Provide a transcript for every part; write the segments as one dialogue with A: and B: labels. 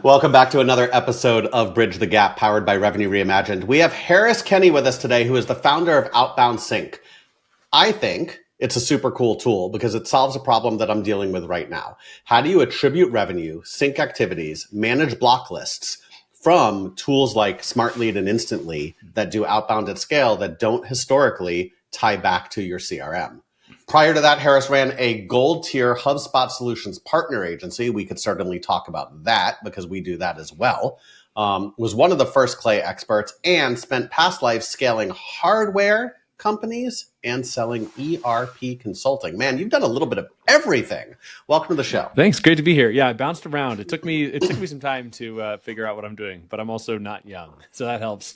A: Welcome back to another episode of Bridge the Gap, powered by Revenue Reimagined. We have Harris Kenny with us today, who is the founder of Outbound Sync. I think it's a super cool tool because it solves a problem that I'm dealing with right now. How do you attribute revenue, sync activities, manage block lists from tools like Smartlead and Instantly that do outbound at scale that don't historically tie back to your CRM? Prior to that, Harris ran a gold tier HubSpot Solutions partner agency. We could certainly talk about that because we do that as well. Was one of the first Clay experts and spent past lives scaling hardware companies and selling ERP consulting. Man, you've done a little bit of everything. Welcome to the show.
B: Thanks. Great to be here. Yeah, I bounced around. It took me some time to figure out what I'm doing, but I'm also not young, so that helps.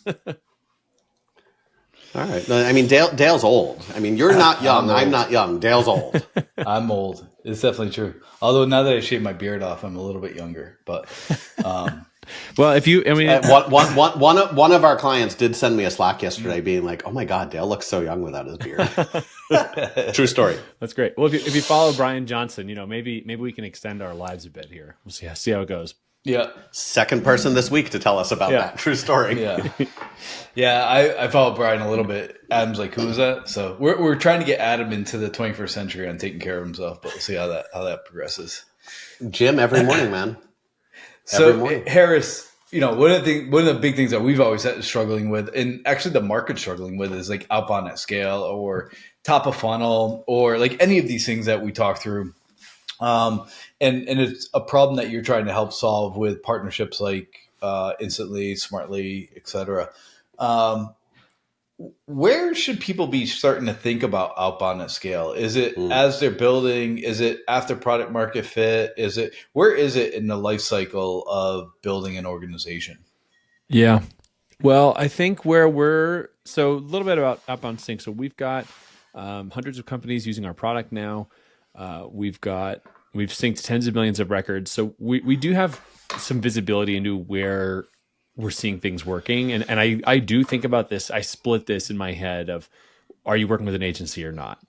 A: All right. I mean, Dale's old. I mean, you're not young. I'm not young. Dale's old.
C: I'm old. It's definitely true. Although now that I shaved my beard off, I'm a little bit younger. But
B: well,
A: one of our clients did send me a Slack yesterday, being like, "Oh my God, Dale looks so young without his beard." True story.
B: That's great. Well, if you follow Brian Johnson, maybe we can extend our lives a bit here. We'll see how it goes.
C: Yeah.
A: Second person this week to tell us about that. True story.
C: Yeah. I follow Brian a little bit. Adam's like, who is that? So we're trying to get Adam into the 21st century on taking care of himself, but we'll see how that progresses.
A: Gym every morning, man.
C: Harris, one of the big things that we've always had struggling with, and actually the market's struggling with, is like outbound at scale or top of funnel or like any of these things that we talk through. And it's a problem that you're trying to help solve with partnerships like Instantly, Smartly, et cetera. Where should people be starting to think about outbound at scale? Is it as they're building? Is it after product market fit? Where is it in the life cycle of building an organization?
B: Yeah. Well, I think so a little bit about Outbound Sync. So we've got hundreds of companies using our product now. We've synced tens of millions of records. So we do have some visibility into where we're seeing things working. And I do think about this. I split this in my head of, are you working with an agency or not?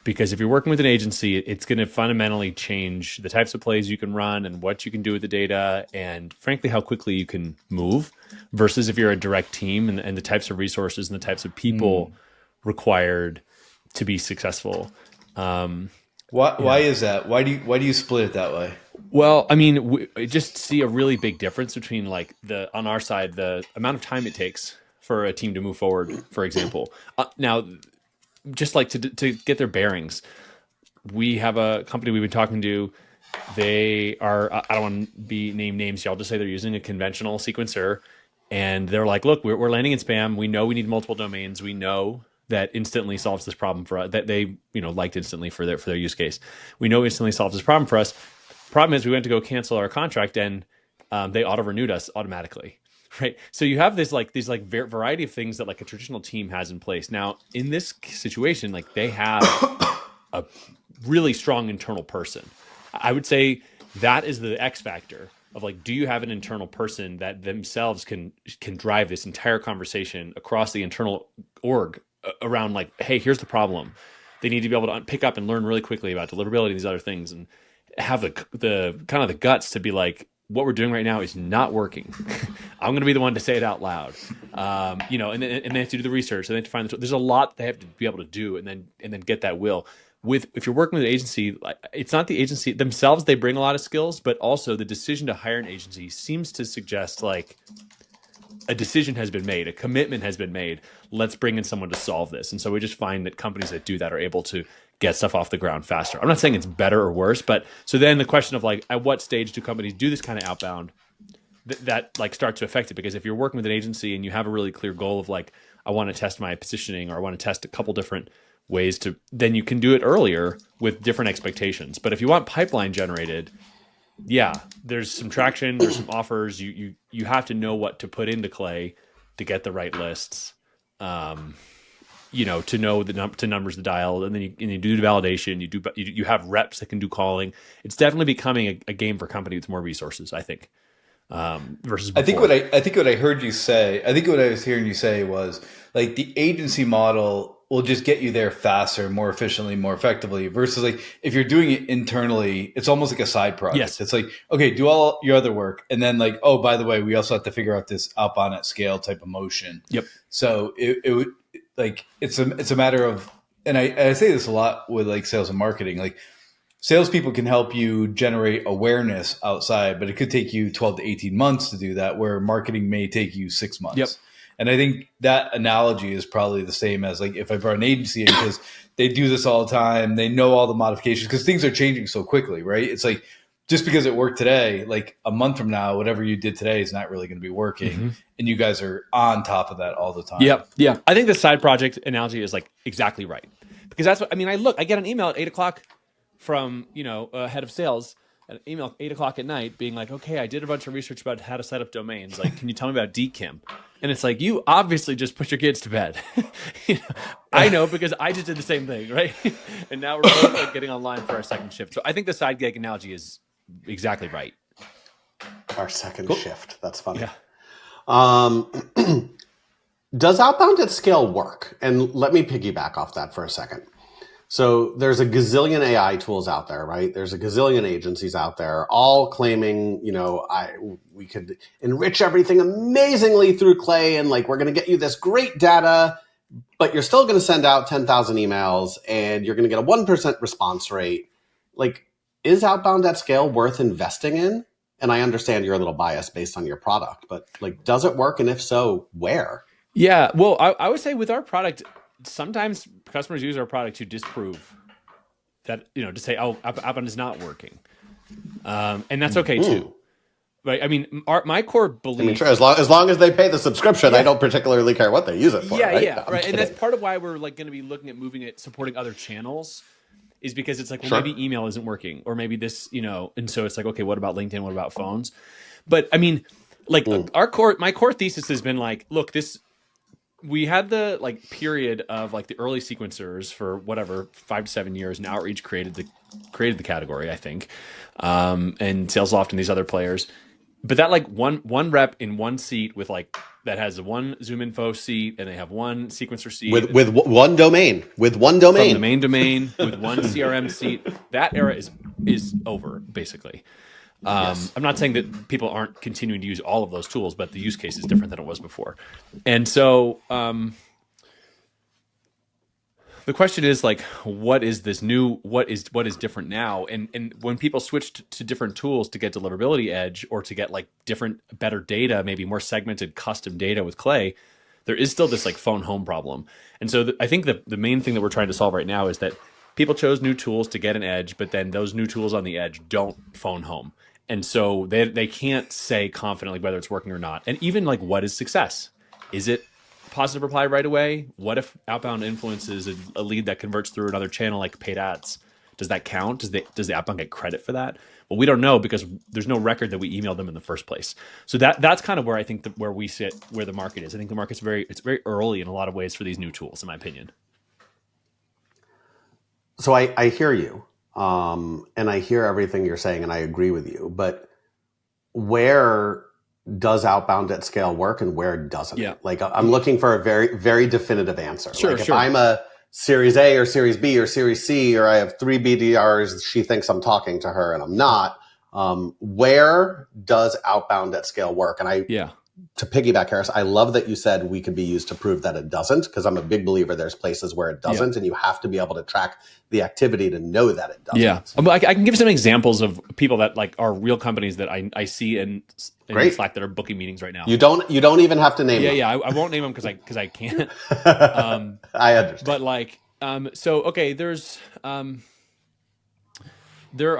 B: Because if you're working with an agency, it's going to fundamentally change the types of plays you can run and what you can do with the data and frankly, how quickly you can move versus if you're a direct team and the types of resources and the types of people required to be successful.
C: Why is that? Why do you split it that way?
B: Well, I mean, we just see a really big difference between on our side, the amount of time it takes for a team to move forward, for example. Now, just like to get their bearings, we have a company we've been talking to. They are, I don't want to name names. Y'all just say they're using a conventional sequencer. And they're like, look, we're landing in spam. We know we need multiple domains. We know that Instantly solves this problem for us, that they liked Instantly for their use case. We know Instantly solves this problem for us. Problem is we went to go cancel our contract and they auto-renewed us automatically, right? So you have these variety of things that like a traditional team has in place. Now in this situation, like they have a really strong internal person. I would say that is the X factor of like, do you have an internal person that themselves can drive this entire conversation across the internal org around like, hey, here's the problem. They need to be able to pick up and learn really quickly about deliverability and these other things and have the kind of the guts to be like, what we're doing right now is not working. I'm going to be the one to say it out loud. And they have to do the research and they have to find there's a lot they have to be able to do and then get that will. If you're working with an agency, it's not the agency themselves, they bring a lot of skills, but also the decision to hire an agency seems to suggest like a decision has been made, a commitment has been made. Let's bring in someone to solve this. And so we just find that companies that do that are able to get stuff off the ground faster. I'm not saying it's better or worse, but so then the question of like, at what stage do companies do this kind of outbound that like starts to affect it? Because if you're working with an agency and you have a really clear goal of like, I want to test my positioning or I want to test a couple different ways to, then you can do it earlier with different expectations. But if you want pipeline generated, yeah, there's some traction, there's some offers. You have to know what to put into Clay to get the right lists. To know the numbers to dial, and then you do the validation. You have reps that can do calling. It's definitely becoming a game for companies with more resources, I think. Versus before.
C: I think what I heard you say. I think what I was hearing you say was like the agency model will just get you there faster, more efficiently, more effectively. Versus like if you're doing it internally, it's almost like a side project.
B: Yes.
C: It's like, okay, do all your other work, and then like, oh, by the way, we also have to figure out this outbound at scale type of motion.
B: Yep.
C: So it would like it's a matter of, and I say this a lot with like sales and marketing, like salespeople can help you generate awareness outside, but it could take you 12 to 18 months to do that, where marketing may take you 6 months.
B: Yep.
C: And I think that analogy is probably the same as like if I brought an agency in, because they do this all the time, they know all the modifications because things are changing so quickly, right? It's like just because it worked today, like a month from now, whatever you did today is not really going to be working. And you guys are on top of that all the time.
B: Yep. Yeah. I think the side project analogy is like exactly right. Because that's what I mean. I get an email at 8:00 from, a head of sales, an email at 8:00 at night being like, okay, I did a bunch of research about how to set up domains. Like, can you tell me about DKIM? And it's like, you obviously just put your kids to bed. I know because I just did the same thing, right? And now we're both like getting online for our second shift. So I think the side gig analogy is exactly right.
A: Our second shift. That's funny.
B: Yeah.
A: Does outbound at scale work? And let me piggyback off that for a second. So there's a gazillion AI tools out there, right? There's a gazillion agencies out there, all claiming, we could enrich everything amazingly through Clay, and like we're going to get you this great data, but you're still going to send out 10,000 emails, and you're going to get a 1% response rate. Like, is outbound at scale worth investing in? And I understand you're a little biased based on your product, but like, does it work? And if so, where?
B: Yeah. Well, I would say with our product, sometimes customers use our product to disprove that, to say, oh, outbound is not working. And that's okay too. Right. I mean, my core belief.
A: I mean, sure, as long as they pay the subscription, I don't particularly care what they use it for.
B: Yeah,
A: right?
B: yeah,
A: No,
B: right. And that's part of why we're like going to be looking at moving it, supporting other channels, is because it's like, well, maybe email isn't working, or maybe this, and so it's like, okay, what about LinkedIn? What about phones? But I mean, like my core thesis has been like, look, we had the like period of like the early sequencers for whatever 5 to 7 years, and Outreach created the category, I think, and SalesLoft and these other players. But that like one rep in one seat with like that has one ZoomInfo seat, and they have one sequencer seat
A: with one domain, from
B: the main domain with one CRM seat. That era is over basically.
A: Yes.
B: I'm not saying that people aren't continuing to use all of those tools, but the use case is different than it was before. And so the question is like, what is this new? What is different now? And when people switched to different tools to get deliverability edge, or to get like better data, maybe more segmented custom data with Clay, there is still this like phone home problem. And so I think the main thing that we're trying to solve right now is that people chose new tools to get an edge, but then those new tools on the edge don't phone home. And so they can't say confidently whether it's working or not. And even like, what is success? Is it positive reply right away? What if outbound influences a lead that converts through another channel like paid ads? Does that count? Does the outbound get credit for that? Well, we don't know because there's no record that we emailed them in the first place. So that's kind of where I think where we sit, where the market is. I think the market's very early in a lot of ways for these new tools, in my opinion.
A: So I hear you. And I hear everything you're saying, and I agree with you. But where does outbound at scale work, and where doesn't it? Like, I'm looking for a very, very definitive answer. If I'm a Series A or Series B or Series C, or I have 3 BDRs, she thinks I'm talking to her and I'm not. Where does outbound at scale work? And to piggyback, Harris, I love that you said we could be used to prove that it doesn't, because I'm a big believer there's places where it doesn't, and you have to be able to track the activity to know that it doesn't.
B: Yeah, I can give some examples of people that like are real companies that I see in Slack that are booking meetings right now.
A: You don't even have to name them.
B: Yeah, I won't name them because I can't.
A: I understand.
B: But like, so okay, there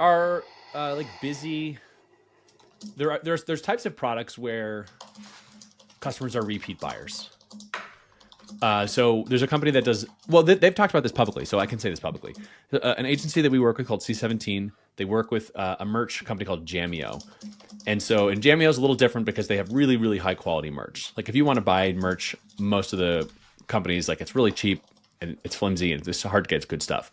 B: are like busy. There's types of products where customers are repeat buyers. So there's a company that does, well, they've talked about this publicly, so I can say this publicly. An agency that we work with called C17, they work with a merch company called Jamio. And Jamio is a little different because they have really, really high quality merch. Like if you want to buy merch, most of the companies, like it's really cheap and it's flimsy and it's hard to get good stuff.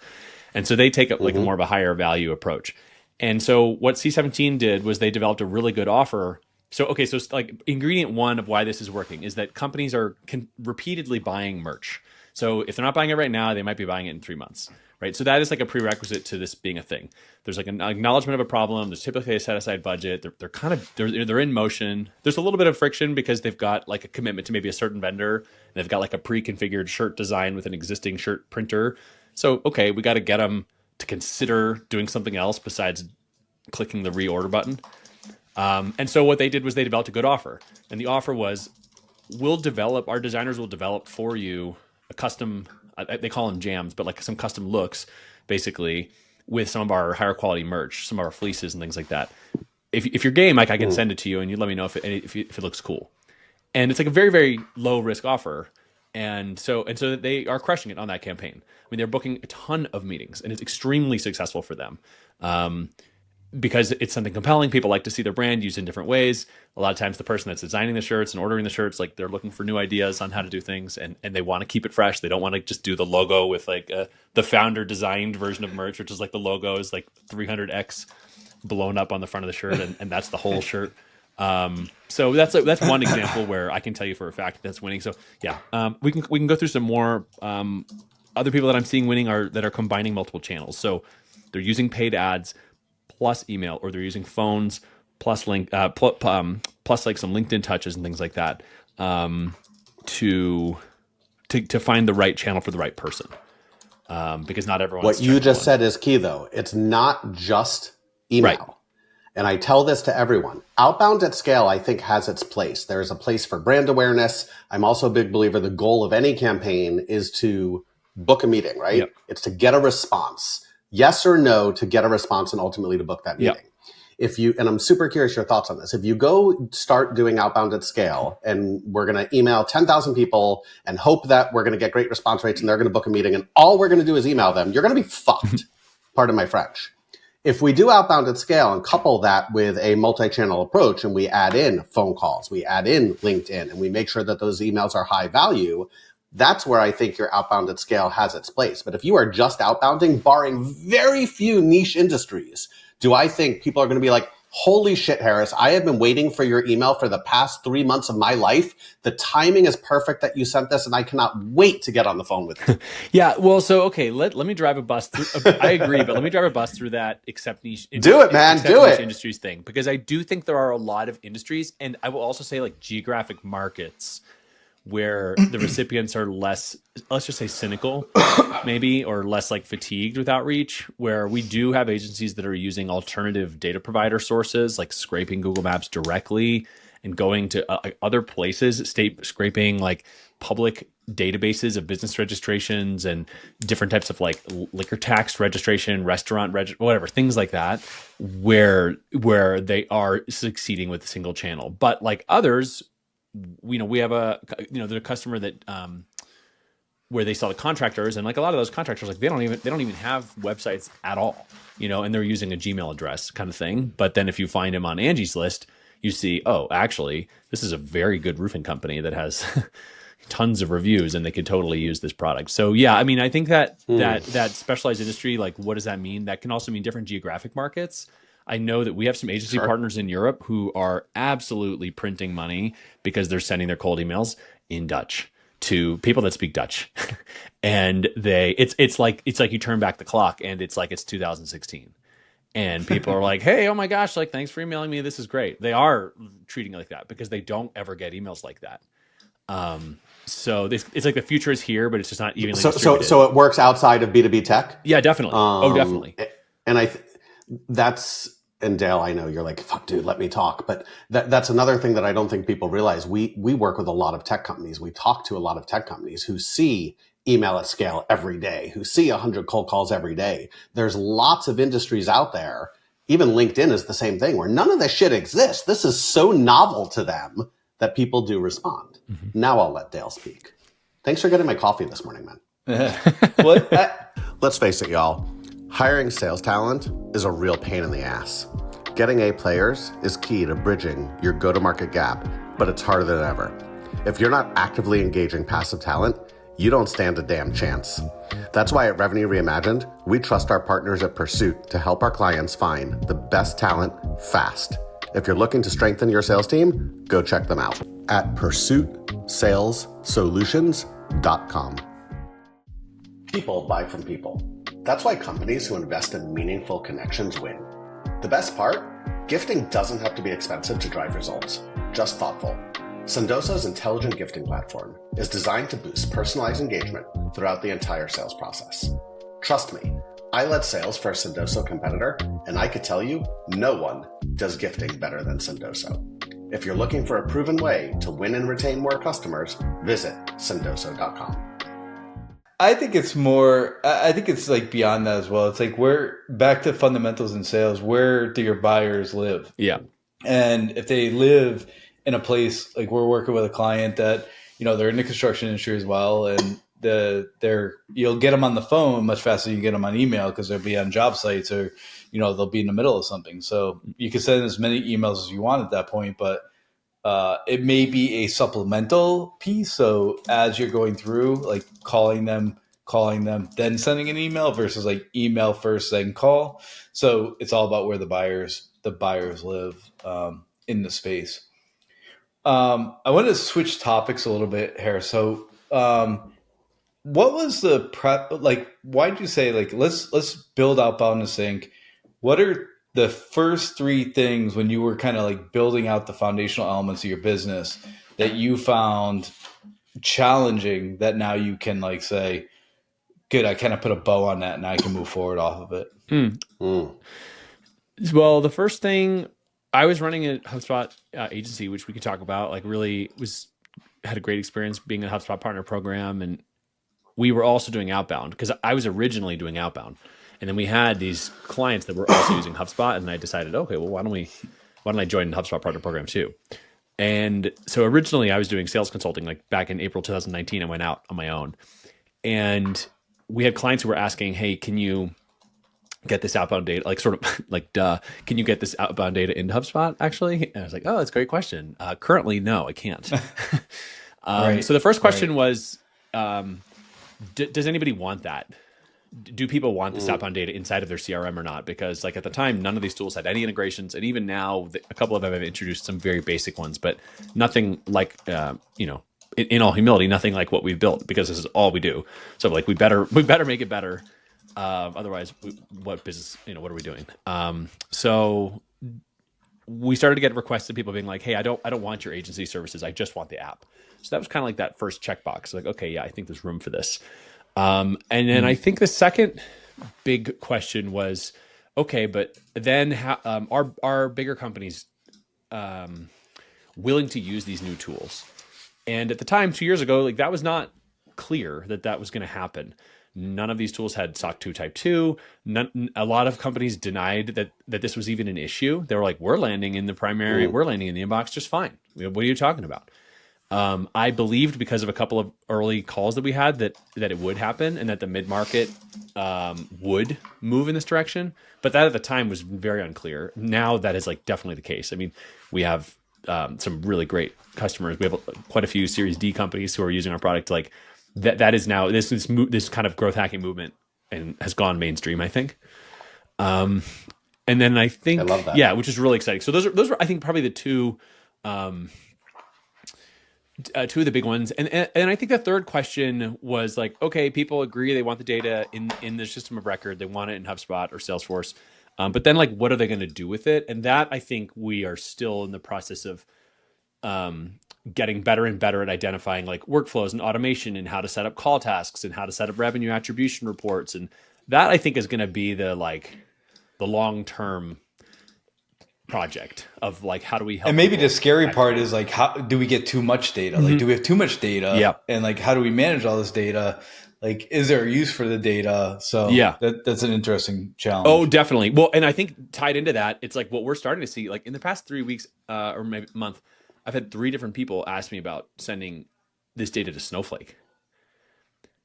B: And so they take like a more of a higher value approach. And so what C17 did was they developed a really good offer. So like ingredient one of why this is working is that companies are repeatedly buying merch. So if they're not buying it right now, they might be buying it in 3 months, right? So that is like a prerequisite to this being a thing. There's like an acknowledgement of a problem. There's typically a set aside budget. They're in motion. There's a little bit of friction because they've got like a commitment to maybe a certain vendor, and they've got like a pre-configured shirt design with an existing shirt printer. So, okay, we got to get them to consider doing something else besides clicking the reorder button. And so what they did was they developed a good offer. And the offer was, our designers will develop for you a custom, they call them jams, but like some custom looks, basically, with some of our higher quality merch, some of our fleeces and things like that. If you're game, like I can send it to you and you let me know if it looks cool. And it's like a very, very low risk offer. And so they are crushing it on that campaign. I mean, they're booking a ton of meetings and it's extremely successful for them. Because it's something compelling. People like to see their brand used in different ways. A lot of times the person that's designing the shirts and ordering the shirts, like they're looking for new ideas on how to do things and they want to keep it fresh. They don't want to just do the logo with like the founder designed version of merch, which is like the logo is like 300x blown up on the front of the shirt and that's the whole shirt. So that's one example where I can tell you for a fact that's winning. So yeah, we can go through some more. Other people that I'm seeing winning that are combining multiple channels. So they're using paid ads plus email, or they're using phones plus link, plus like some LinkedIn touches and things like that, to find the right channel for the right person. Because not everyone.
A: What you just said is key, though. It's not just email.
B: Right.
A: And I tell this to everyone. Outbound at scale, I think, has its place. There's a place for brand awareness. I'm also a big believer the goal of any campaign is to book a meeting, right?
B: Yep.
A: It's to get a response. Yes or no to get a response and ultimately to book that meeting. Yep. And I'm super curious your thoughts on this. If you go start doing outbound at scale and we're going to email 10,000 people and hope that we're going to get great response rates and they're going to book a meeting and all we're going to do is email them, you're going to be fucked. Pardon my French. If we do outbound at scale and couple that with a multi-channel approach and we add in phone calls, we add in LinkedIn, and we make sure that those emails are high value, that's where I think your outbound at scale has its place. But if you are just outbounding, barring very few niche industries, do I think people are going to be like, holy shit, Harris, I have been waiting for your email for the past 3 months of my life. The timing is perfect that you sent this, and I cannot wait to get on the phone with you.
B: Yeah, well, so, okay, let me drive a bus through. I agree, but let me drive a bus through that except niche.
A: Do it, man. Do it.
B: Industries thing, because I do think there are a lot of industries, and I will also say like geographic markets where the recipients are less, let's just say cynical, maybe, or less like fatigued with outreach, where we do have agencies that are using alternative data provider sources, like scraping Google Maps directly and going to other places, scraping like public databases of business registrations and different types of like liquor tax registration, restaurant whatever, things like that, where they are succeeding with a single channel. But like others, we have there's a customer that where they sell to contractors, and like a lot of those contractors, like they don't even have websites at all, and they're using a Gmail address kind of thing. But then if you find them on Angie's List, you see, oh, actually, this is a very good roofing company that has tons of reviews, and they could totally use this product. So yeah, I mean, I think that specialized industry, like, what does that mean? That can also mean different geographic markets. I know that we have some agency partners in Europe who are absolutely printing money because they're sending their cold emails in Dutch to people that speak Dutch. And it's like you turn back the clock and it's like it's 2016. And people are like, hey, oh my gosh, like, thanks for emailing me. This is great. They are treating it like that because they don't ever get emails like that. So it's like the future is here, but it's just not evenly distributed.
A: So it works outside of B2B tech?
B: Yeah, definitely. Definitely.
A: And and Dale, I know you're like, fuck, dude, let me talk. But that's another thing that I don't think people realize. We work with a lot of tech companies. We talk to a lot of tech companies who see email at scale every day, who see 100 cold calls every day. There's lots of industries out there. Even LinkedIn is the same thing, where none of this shit exists. This is so novel to them that people do respond. Mm-hmm. Now I'll let Dale speak. Thanks for getting my coffee this morning, man. Let's face it, y'all. Hiring sales talent is a real pain in the ass. Getting A players is key to bridging your go-to-market gap, but it's harder than ever. If you're not actively engaging passive talent, you don't stand a damn chance. That's why at Revenue Reimagined, we trust our partners at Pursuit to help our clients find the best talent fast. If you're looking to strengthen your sales team, go check them out at pursuitsalessolutions.com. People buy from people. That's why companies who invest in meaningful connections win. The best part? Gifting doesn't have to be expensive to drive results, just thoughtful. Sendoso's intelligent gifting platform is designed to boost personalized engagement throughout the entire sales process. Trust me, I led sales for a Sendoso competitor, and I could tell you, no one does gifting better than Sendoso. If you're looking for a proven way to win and retain more customers, visit sendoso.com.
C: I think it's more, I think it's like beyond that as well. It's like back to fundamentals in sales, where do your buyers live?
B: Yeah.
C: And if they live in a place, like we're working with a client that, they're in the construction industry as well. And you'll get them on the phone much faster than you get them on email, because they'll be on job sites, or, they'll be in the middle of something. So you can send as many emails as you want at that point, but it may be a supplemental piece. So as you're going through, like calling them, then sending an email, versus like email first, then call. So it's all about where the buyers live in the space. I want to switch topics a little bit here. So what was the prep? Like, why did you say, like, let's build Outbound Sync? What are the first three things when you were kind of like building out the foundational elements of your business that you found challenging, that now you can like say, good, I kind of put a bow on that and I can move forward off of it?
B: Well, the first thing, I was running a HubSpot agency, which we could talk about, like really had a great experience being a HubSpot partner program. And we were also doing outbound, because I was originally doing outbound. And then we had these clients that were also using HubSpot, and I decided, okay, well, why don't I join the HubSpot partner program too? And so originally I was doing sales consulting, like back in April 2019, I went out on my own, and we had clients who were asking, hey, can you get this outbound data, like sort of like, can you get this outbound data into HubSpot actually? And I was like, oh, that's a great question. Currently, no, I can't.
C: Right.
B: So the first question was, does anybody want that? Do people want this outbound data inside of their CRM or not? Because like at the time, none of these tools had any integrations. And even now, a couple of them have introduced some very basic ones, but nothing like, in all humility, nothing like what we've built, because this is all we do. So like, we better make it better. Otherwise, what business, what are we doing? So we started to get requests of people being like, hey, I don't want your agency services. I just want the app. So that was kind of like that first checkbox. Like, okay, yeah, I think there's room for this. And then I think the second big question was, okay, but then are bigger companies willing to use these new tools? And at the time, 2 years ago, like that was not clear that was going to happen. None of these tools had SOC 2 Type 2. A lot of companies denied that this was even an issue. They were like, we're landing in the primary, we're landing in the inbox just fine. What are you talking about? I believed, because of a couple of early calls that we had, that it would happen and that the mid-market would move in this direction. But that at the time was very unclear. Now that is like definitely the case. I mean, we have some really great customers. We have quite a few Series D companies who are using our product. Like that is now this kind of growth hacking movement and has gone mainstream, I think. And then I think, I love that. Yeah, which is really exciting. So those are I think probably the two of the big ones. And I think the third question was like, okay, people agree they want the data in the system of record. They want it in HubSpot or Salesforce. But then like, what are they going to do with it? And that I think we are still in the process of getting better and better at identifying like workflows and automation and how to set up call tasks and how to set up revenue attribution reports. And that I think is going to be the long-term project of like, how do we help?
C: And maybe the scary part is like, how do we get too much data? Like, do we have too much data?
B: Yeah.
C: And like, how do we manage all this data? Like, is there a use for the data? So
B: yeah,
C: that's an interesting challenge.
B: Oh, definitely. Well, and I think tied into that, it's like what we're starting to see, like in the past 3 weeks or maybe a month, I've had 3 different people ask me about sending this data to Snowflake.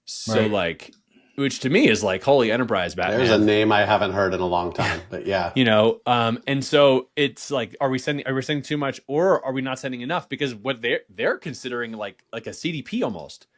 B: So right. Like, which to me is like holy enterprise, Batman.
A: There's a name I haven't heard in a long time, but yeah.
B: And so it's like, are we sending too much, or are we not sending enough? Because what they're considering like a CDP almost.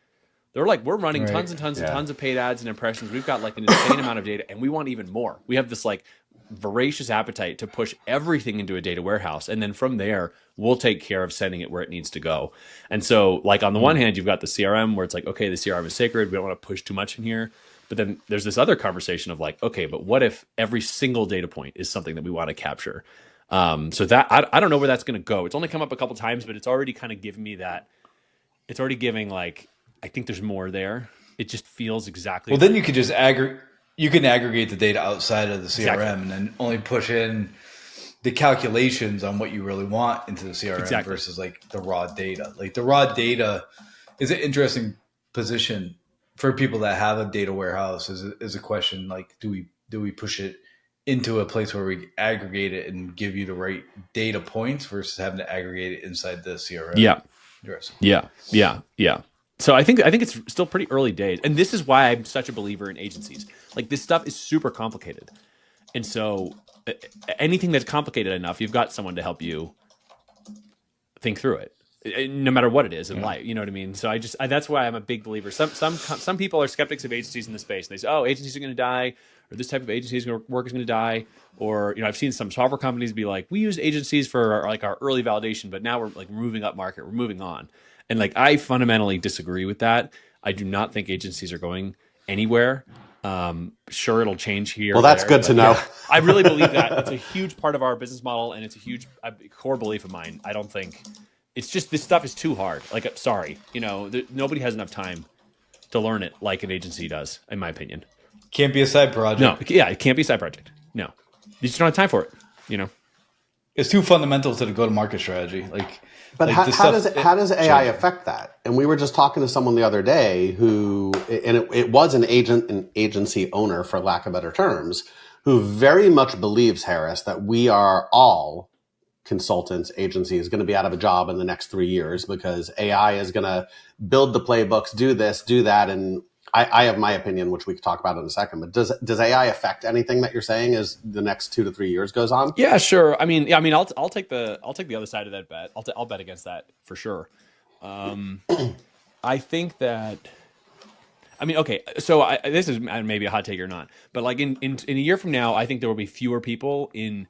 B: They're like, we're running right. tons and tons and tons of paid ads and impressions. We've got like an insane amount of data, and we want even more. We have this like voracious appetite to push everything into a data warehouse. And then from there, we'll take care of sending it where it needs to go. And so like on the one hand, you've got the CRM where it's like, okay, the CRM is sacred. We don't want to push too much in here. But then there's this other conversation of like, okay, but what if every single data point is something that we want to capture? So that I don't know where that's going to go. It's only come up a couple times, but it's already kind of given me that. It's already giving like, I think there's more there. It just feels exactly.
C: Well, then you could just you can aggregate the data outside of the CRM
B: Exactly.
C: and then only push in the calculations on what you really want into the CRM
B: Exactly.
C: versus like the raw data. Like the raw data is an interesting position for people that have a data warehouse. Is a question like, do we push it into a place where we aggregate it and give you the right data points versus having to aggregate it inside the CRM?
B: Yeah.
C: Interesting.
B: Yeah. So I think it's still pretty early days, and this is why I'm such a believer in agencies. Like this stuff is super complicated, and so anything that's complicated enough, you've got someone to help you think through it, no matter what it is in life. You know what I mean? So that's why I'm a big believer. Some people are skeptics of agencies in the space, and they say, "Oh, agencies are going to die," or "This type of agencies work is going to die." Or I've seen some software companies be like, "We use agencies for our early validation, but now we're like moving up market, we're moving on." And like I fundamentally disagree with that. I do not think agencies are going anywhere. Sure, it'll change here.
A: Well, that's good to know.
B: Yeah, I really believe that it's a huge part of our business model, and it's a huge core belief of mine. I don't think it's just this stuff is too hard. Like, sorry, nobody has enough time to learn it like an agency does, in my opinion.
C: Can't be a side project.
B: No, yeah, it can't be a side project. No, you just don't have time for it.
C: It's too fundamental to the go-to-market strategy.
A: But how does AI affect that? And we were just talking to someone the other day it was an agency owner, for lack of better terms, who very much believes, Harris, that we are all consultants, agencies, going to be out of a job in the next 3 years because AI is going to build the playbooks, do this, do that. And I have my opinion, which we could talk about in a second, but does AI affect anything that you're saying as the next 2 to 3 years goes on?
B: Yeah, sure. I mean, I'll take the other side of that bet. I'll bet against that for sure. I think that. I mean, okay. So this is maybe a hot take or not, but like in a year from now, I think there will be fewer people in.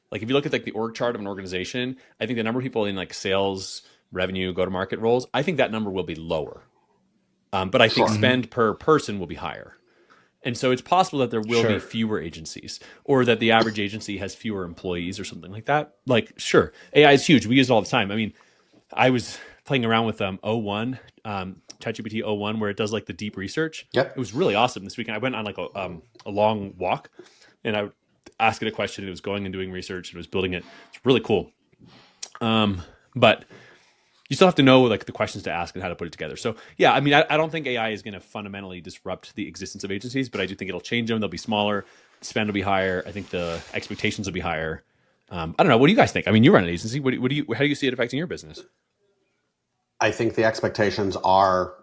B: Like if you look at like the org chart of an organization, I think the number of people in like sales, revenue, go-to-market roles, I think that number will be lower. But I think spend per person will be higher. And so it's possible that there will be fewer agencies or that the average agency has fewer employees or something like that. Like, sure, AI is huge. We use it all the time. I mean, I was playing around with ChatGPT o1, where it does like the deep research.
A: Yep.
B: It was really awesome this weekend. I went on like a long walk and I would ask it a question. It was going and doing research and it was building it. It's really cool. But you still have to know like the questions to ask and how to put it together. So yeah, I mean, I don't think AI is going to fundamentally disrupt the existence of agencies, but I do think it'll change them. They'll be smaller, spend will be higher. I think the expectations will be higher. I don't know. What do you guys think? I mean, you run an agency. How do you see it affecting your business?
A: I think the expectations are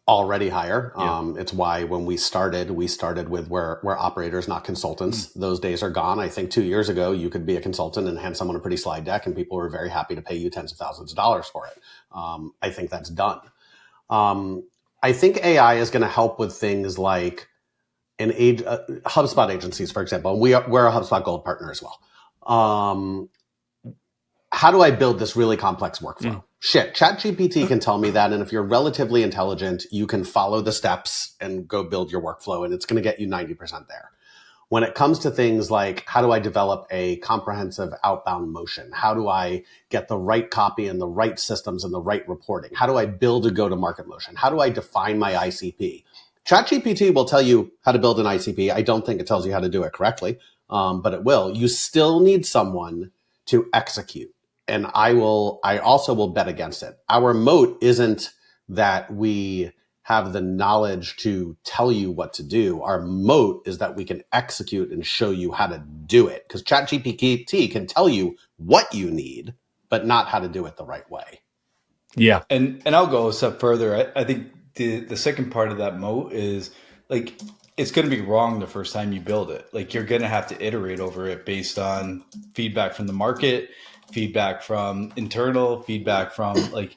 A: already higher.
B: Yeah.
A: It's why when we started with we're operators, not consultants. Those days are gone. I think 2 years ago, you could be a consultant and hand someone a pretty slide deck and people were very happy to pay you tens of thousands of dollars for it. I think that's done. I think AI is going to help with things like HubSpot agencies, for example. We're a HubSpot Gold partner as well. How do I build this really complex workflow? Shit, ChatGPT can tell me that. And if you're relatively intelligent, you can follow the steps and go build your workflow. And it's going to get you 90% there. When it comes to things like how do I develop a comprehensive outbound motion? How do I get the right copy and the right systems and the right reporting? How do I build a go-to-market motion? How do I define my ICP? ChatGPT will tell you how to build an ICP. I don't think it tells you how to do it correctly, but it will. You still need someone to execute. And I also will bet against it. Our moat isn't that we have the knowledge to tell you what to do. Our moat is that we can execute and show you how to do it. Because ChatGPT can tell you what you need, but not how to do it the right way.
B: Yeah.
C: And I'll go a step further. I think the second part of that moat is like it's going to be wrong the first time you build it. Like you're going to have to iterate over it based on feedback from the market, feedback from internal, feedback from like,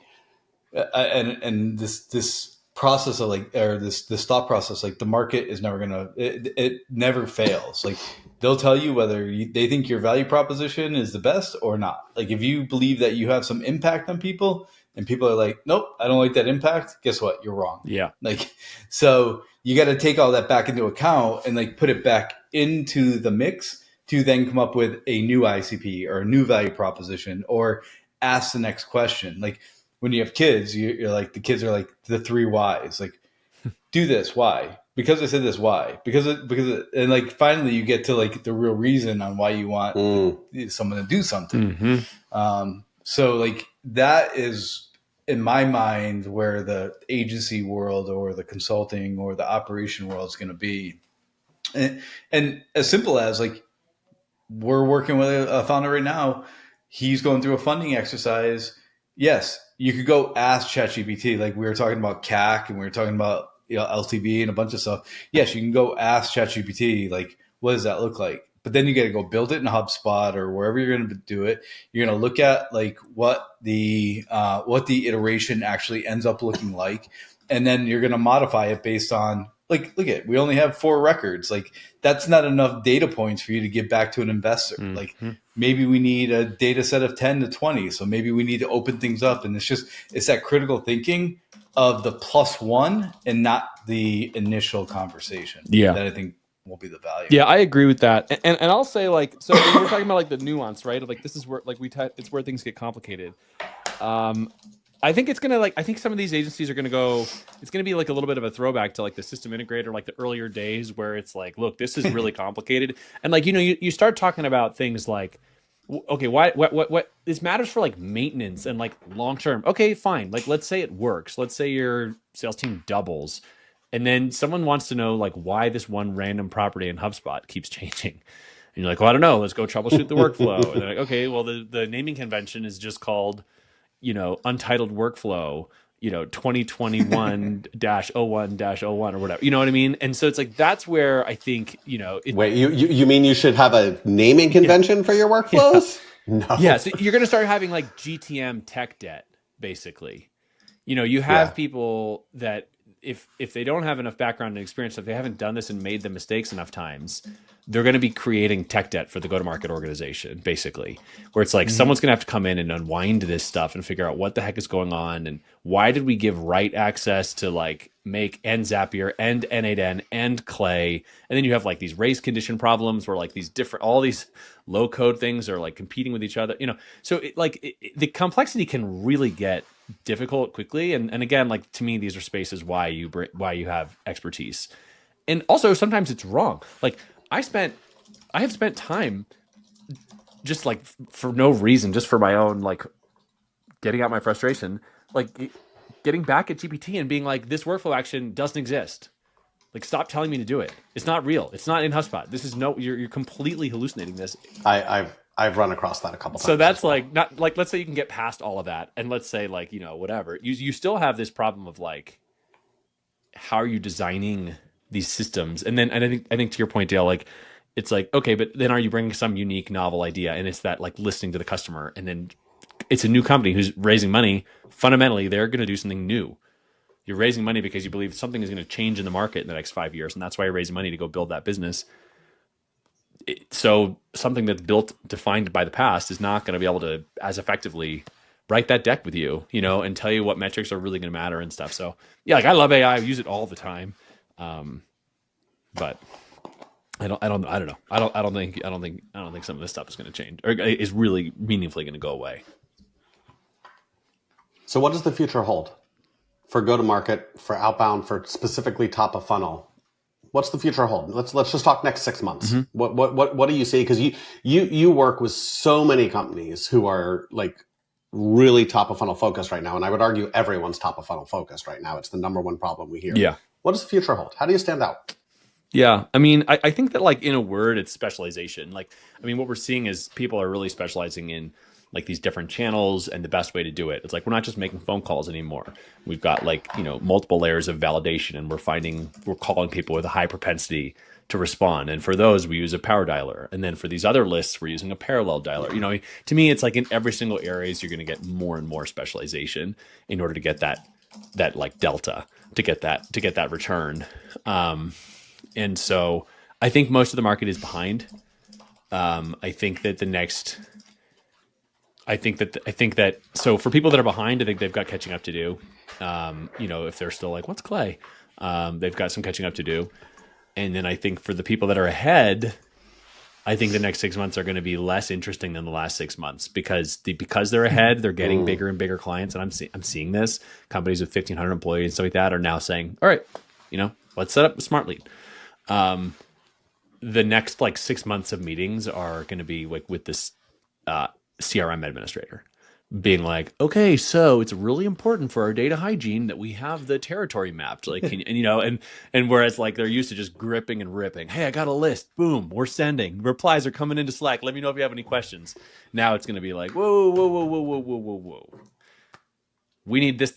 C: and this process of like, or this thought process, like the market is never gonna, it never fails. Like they'll tell you whether they think your value proposition is the best or not. Like if you believe that you have some impact on people, and people are like, nope, I don't like that impact. Guess what? You're wrong.
B: Yeah.
C: Like, so you got to take all that back into account and like put it back into the mix to then come up with a new ICP or a new value proposition or ask the next question. Like when you have kids, you're like, the kids are like the 3 whys, like do this. Why? Because I said this. Why? And like finally you get to like the real reason on why you want someone to do something. So like that is in my mind where the agency world or the consulting or the operation world is going to be. And as simple as like, we're working with a founder right now. He's going through a funding exercise. Yes, you could go ask ChatGPT. Like we were talking about CAC and we were talking about LTV and a bunch of stuff. Yes, you can go ask ChatGPT. Like, what does that look like? But then you got to go build it in HubSpot or wherever you're going to do it. You're going to look at like what the iteration actually ends up looking like, and then you're going to modify it based on like, look at, we only have 4 records. Like that's not enough data points for you to give back to an investor. Like maybe we need a data set of 10 to 20. So maybe we need to open things up. And it's that critical thinking of the +1 and not the initial conversation.
B: Yeah.
C: That I think will be the value.
B: Yeah, I agree with that. And I'll say like, so we're talking about like the nuance, right? Like this is where like it's where things get complicated. I think it's gonna I think some of these agencies are gonna go. It's gonna be like a little bit of a throwback to like the system integrator, like the earlier days where it's like, look, this is really complicated, and like you start talking about things like, okay, what this matters for like maintenance and like long term. Okay, fine. Like let's say it works. Let's say your sales team doubles, and then someone wants to know like why this one random property in HubSpot keeps changing. And you're like, well, I don't know. Let's go troubleshoot the workflow. And they're like, okay, well the naming convention is just called, untitled workflow, 2021-01-01 or whatever, you know what I mean? And so it's like, that's where I think,
A: wait, you mean you should have a naming convention for your workflows?
B: No. Yeah. So you're going to start having like GTM tech debt, basically. You have people that if they don't have enough background and experience, if they haven't done this and made the mistakes enough times, they're going to be creating tech debt for the go-to-market organization, basically, where it's like someone's going to have to come in and unwind this stuff and figure out what the heck is going on and why did we give write access to like make and Zapier and N8N and Clay, and then you have like these race condition problems where like all these low code things are like competing with each other, So the complexity can really get difficult quickly, and again, like to me, these are spaces why you have expertise, and also sometimes it's wrong. Like I have spent time just like for no reason, just for my own like getting out my frustration, like getting back at GPT and being like, this workflow action doesn't exist. Like, stop telling me to do it. It's not real. It's not in HubSpot. This is you're completely hallucinating this.
A: I've run across that a couple times.
B: So that's like not like, let's say you can get past all of that, and let's say like whatever, you still have this problem of like, how are you designing these systems? And then I think to your point, Dale, like it's like, okay, but then are you bringing some unique novel idea? And it's that like listening to the customer, and then it's a new company who's raising money. Fundamentally, they're going to do something new. You're raising money because you believe something is going to change in the market in the next 5 years, and that's why you're raising money to go build that business. So something that's built, defined by the past, is not going to be able to as effectively write that deck with you, and tell you what metrics are really going to matter and stuff. So yeah, like I love AI, I use it all the time, but I don't know. I don't think some of this stuff is going to change or is really meaningfully going to go away.
A: So what does the future hold for go-to-market, for outbound, for specifically top of funnel? What's the future hold? Let's just talk next 6 months. Mm-hmm. What do you see? Because you work with so many companies who are like really top of funnel focused right now, and I would argue everyone's top of funnel focused right now. It's the number one problem we hear.
B: Yeah.
A: What does the future hold? How do you stand out?
B: Yeah, I mean, I think that like in a word, it's specialization. Like, I mean, what we're seeing is people are really specializing in like these different channels and the best way to do it. It's like, we're not just making phone calls anymore. We've got like, multiple layers of validation, and we're calling people with a high propensity to respond. And for those, we use a power dialer. And then for these other lists, we're using a parallel dialer. To me, it's like in every single areas, you're going to get more and more specialization in order to get that like delta, to get that return. And so I think most of the market is behind. I think that the next I think that so for people that are behind, I think they've got catching up to do. If they're still like, what's Clay? They've got some catching up to do. And then I think for the people that are ahead, I think the next 6 months are going to be less interesting than the last 6 months because they're ahead, they're getting bigger and bigger clients, and I'm seeing this. Companies with 1,500 employees and stuff like that are now saying, all right, let's set up a smart lead. The next 6 months of meetings are going to be like with this CRM administrator being like, okay, so it's really important for our data hygiene that we have the territory mapped, and whereas they're used to just gripping and ripping. Hey, I got a list. Boom, we're sending. Replies are coming into Slack. Let me know if you have any questions. Now it's going to be like, whoa, whoa, whoa, whoa, whoa, whoa, whoa, whoa. We need this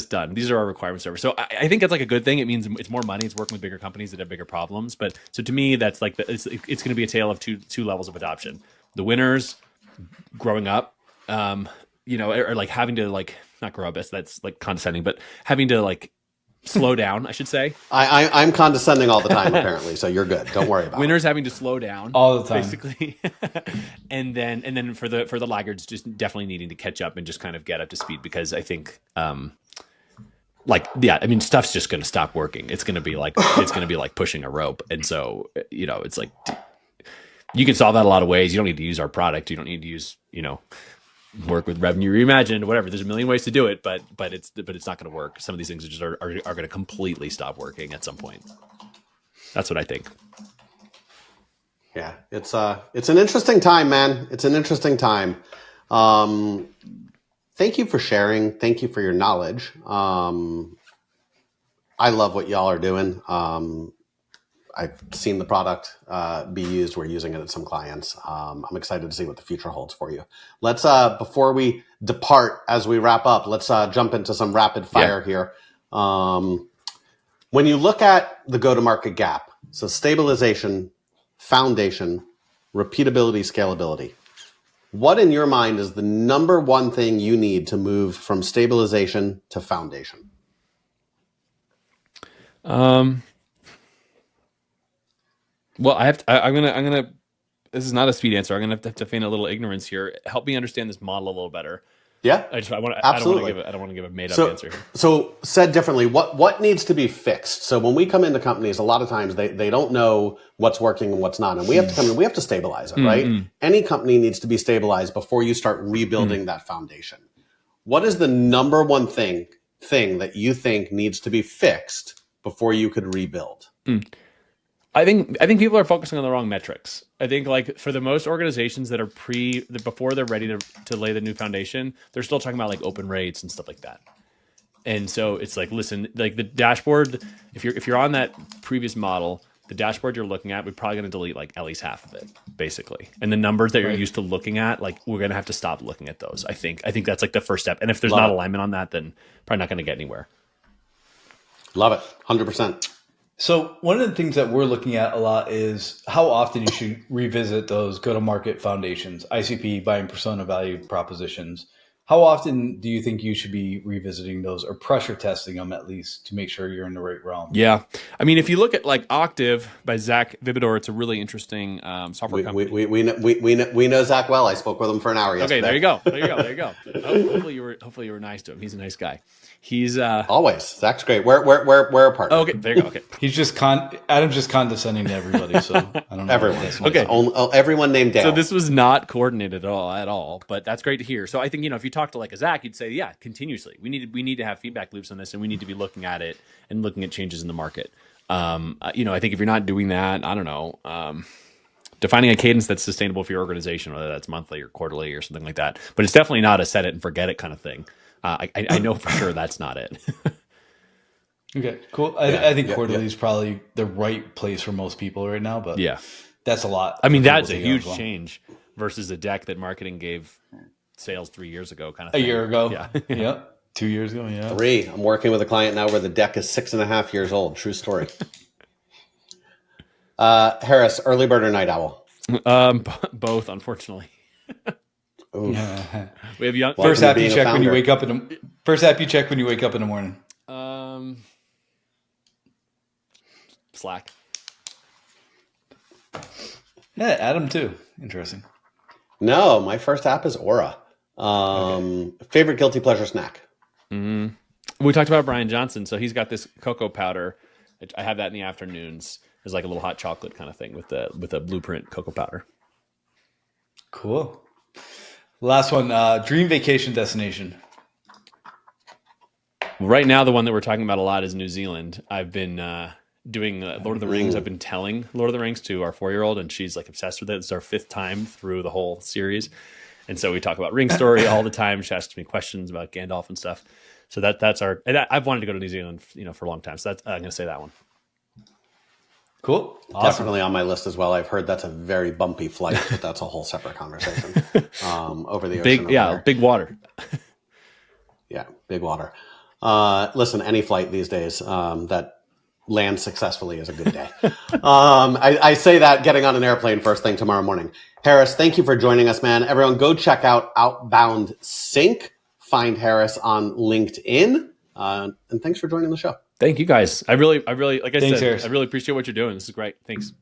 B: done. These are our requirements server. So I think that's a good thing. It means it's more money. It's working with bigger companies that have bigger problems. But so to me, that's it's going to be a tale of two levels of adoption. The winners growing up, or having to not grow up. That's condescending, but having to slow down, I should say.
A: I'm condescending all the time, apparently. So you're good. Don't worry about
B: winners having to slow down
C: all the time,
B: basically, and then for the laggards, just definitely needing to catch up and just kind of get up to speed because I think, stuff's just going to stop working. It's going to be like pushing a rope, and so it's you can solve that a lot of ways. You don't need to use our product. You don't need to use work with Revenue Reimagined, whatever. There's a million ways to do it, but it's not going to work. Some of these things are going to completely stop working at some point. That's what I think.
A: Yeah, it's an interesting time, man. It's an interesting time. Thank you for sharing. Thank you for your knowledge. I love what y'all are doing. I've seen the product be used. We're using it at some clients. I'm excited to see what the future holds for you. Let's, before we depart, as we wrap up, let's jump into some rapid fire here. When you look at the go-to-market gap, so stabilization, foundation, repeatability, scalability, what in your mind is the number one thing you need to move from stabilization to foundation?
B: Well, I'm gonna. This is not a speed answer. I'm gonna have to feign a little ignorance here. Help me understand this model a little better.
A: Yeah,
B: absolutely. I don't want to give a made up answer.
A: So said differently, what needs to be fixed? So when we come into companies, a lot of times they don't know what's working and what's not, and we have to come in. We have to stabilize it, right? Any company needs to be stabilized before you start rebuilding that foundation. What is the number one thing that you think needs to be fixed before you could rebuild?
B: I think people are focusing on the wrong metrics. I think for the most organizations that are before they're ready to lay the new foundation, they're still talking about open rates and stuff like that. And so it's listen, the dashboard, if you're on that previous model, the dashboard you're looking at, we're probably going to delete at least half of it, basically. And the numbers that you're used to looking at, we're going to have to stop looking at those. I think that's the first step. And if there's not alignment on that, then probably not going to get anywhere.
A: Love it. 100%.
C: So one of the things that we're looking at a lot is how often you should revisit those go-to-market foundations, ICP, buying persona, value propositions. How often do you think you should be revisiting those or pressure testing them at least to make sure you're in the right realm?
B: Yeah. I mean, if you look at Octave by Zach Vibidor, it's a really interesting software company.
A: We know Zach well. I spoke with him for an hour yesterday.
B: Okay, there you go. Hopefully you were nice to him. He's a nice guy. He's
A: always. Zach's great. We're a partner.
B: Okay, there you go. Okay.
C: He's just Adam's just condescending to everybody, so I don't know.
A: Everyone. Okay. Everyone named Dale.
B: So this was not coordinated at all, but that's great to hear. So I think if you talk to a Zach, you'd say, yeah, continuously. We need to have feedback loops on this, and we need to be looking at it and looking at changes in the market. I think if you're not doing that, I don't know. Defining a cadence that's sustainable for your organization, whether that's monthly or quarterly or something like that. But it's definitely not a set it and forget it kind of thing. I know for sure that's not it.
C: Okay, cool. I think quarterly is probably the right place for most people right now, but that's a lot.
B: I mean, that's a huge change versus a deck that marketing gave sales 3 years ago kind of thing.
C: A year ago.
B: Yeah.
C: Yep. 2 years ago, yeah.
A: 3. I'm working with a client now where the deck is 6.5 years old. True story. Harris, early bird or night owl?
B: Both, unfortunately.
A: Ooh.
B: We have young.
C: First app you check when you wake up in the morning.
B: Slack.
C: Yeah, Adam too. Interesting.
A: No, my first app is Aura. Favorite guilty pleasure snack?
B: We talked about Brian Johnson, so he's got this cocoa powder. I have that in the afternoons. It's like a little hot chocolate kind of thing with a Blueprint cocoa powder.
C: Cool. Last one, dream vacation destination.
B: Right now, the one that we're talking about a lot is New Zealand. I've been doing Lord of the Rings. I've been telling Lord of the Rings to our 4-year-old, and she's like obsessed with it. It's our 5th time through the whole series. And so we talk about Ring Story all the time. She asks me questions about Gandalf and stuff. So that's our. And I've wanted to go to New Zealand, for a long time. So I'm going to say that one.
C: Cool. Awesome.
A: Definitely on my list as well. I've heard that's a very bumpy flight, but that's a whole separate conversation. Over the ocean.
B: Big water.
A: Yeah, big water. Listen, any flight these days that lands successfully is a good day. I say that getting on an airplane first thing tomorrow morning. Harris, thank you for joining us, man. Everyone, go check out Outbound Sync. Find Harris on LinkedIn. And thanks for joining the show.
B: Thank you, guys. I really, like I said,
C: Harris.
B: I really appreciate what you're doing. This is great. Thanks.